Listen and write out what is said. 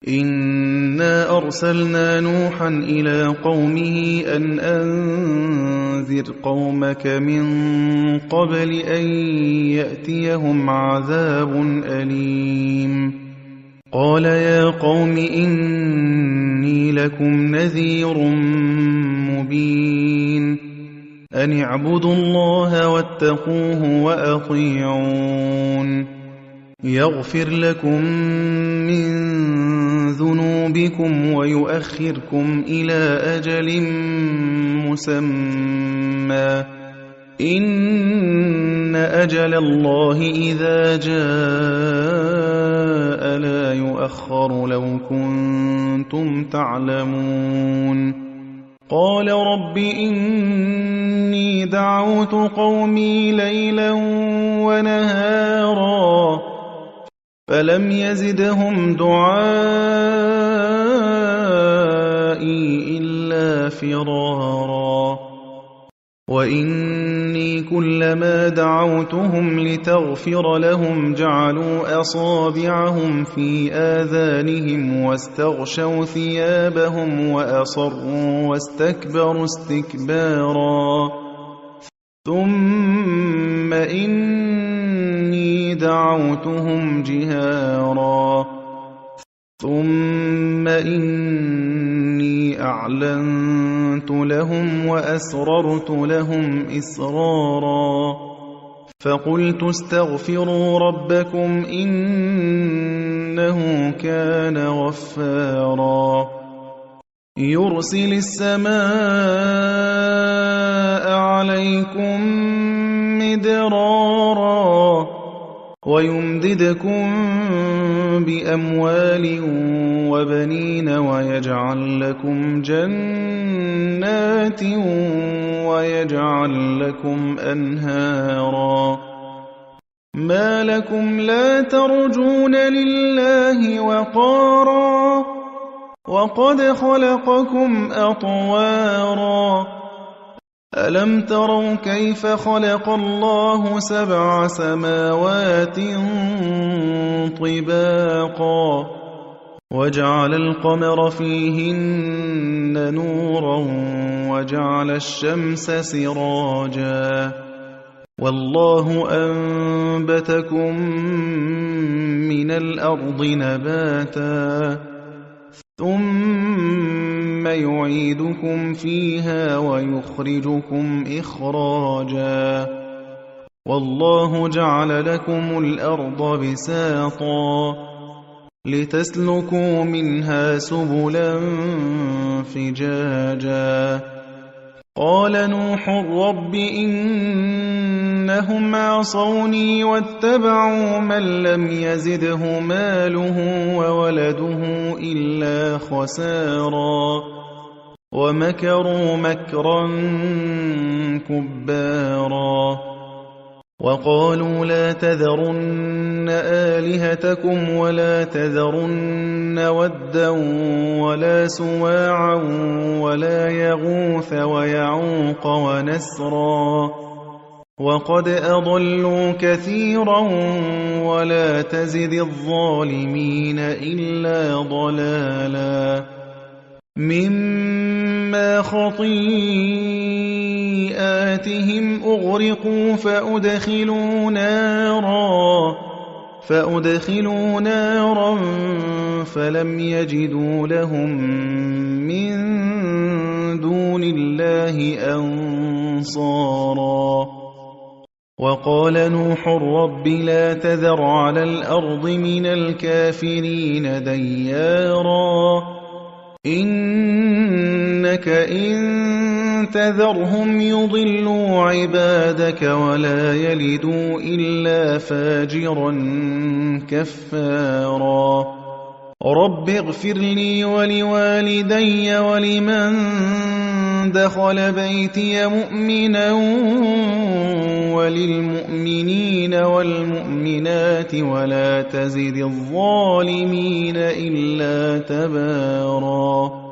إنا أرسلنا نوحا إلى قومه أن أنذر قومك من قبل أن يأتيهم عذاب أليم قال يا قوم إني لكم نذير مبين أن اعبدوا الله واتقوه وأطيعون يغفر لكم من ذنوبكم ويؤخركم إلى أجل مسمى إن أجل الله إذا جاء لا يؤخر لو كنتم تعلمون قال رب إني دعوت قومي ليلا ونهارا فلم يزدهم دعائي إلا فرارا وإني كلما دعوتهم لتغفر لهم جعلوا أصابعهم في آذانهم واستغشوا ثيابهم وأصروا واستكبروا استكبارا ثم إني دعوتهم جهارا ثم إني أعلنت لهم وأسررت لهم إسرارا فقلت استغفروا ربكم إنه كان غفارا يرسل السماء عليكم مدرارا ويمددكم بأموال وبنين ويجعل لكم جنات ويجعل لكم أنهارا ما لكم لا ترجون لله وقارا وقد خلقكم أطوارا ألم تروا كيف خلق الله 7 سماوات طباقا وجعل القمر فيهن نورا وجعل الشمس سراجا والله أنبتكم من الأرض نباتا ثم يعيدكم فيها ويخرجكم إخراجا والله جعل لكم الأرض بساطا لتسلكوا منها سبلا فجاجا قال نوح رب إنهم عصوني واتبعوا من لم يزده ماله وولده إلا خسارا ومكروا مكرا كبارا وقالوا لا تذرن آلهتكم ولا تذرن ودا ولا سواعا ولا يغوث ويعوق ونسرا وقد أضلوا كثيرا ولا تزد الظالمين إلا ضلالا مما خطيئاتهم أغرقوا فأدخلوا نارا فلم يجدوا لهم من دون الله أنصارا وقال نوح رب لا تذر على الأرض من الكافرين ديارا إنك إن تذرهم يضلوا عبادك ولا يلدوا إلا فاجرا كفارا رب اغفر لي ولوالدي ولمن دخل بيتي مؤمنا وللمؤمنين والمؤمنات ولا تزد الظالمين إلا تبارا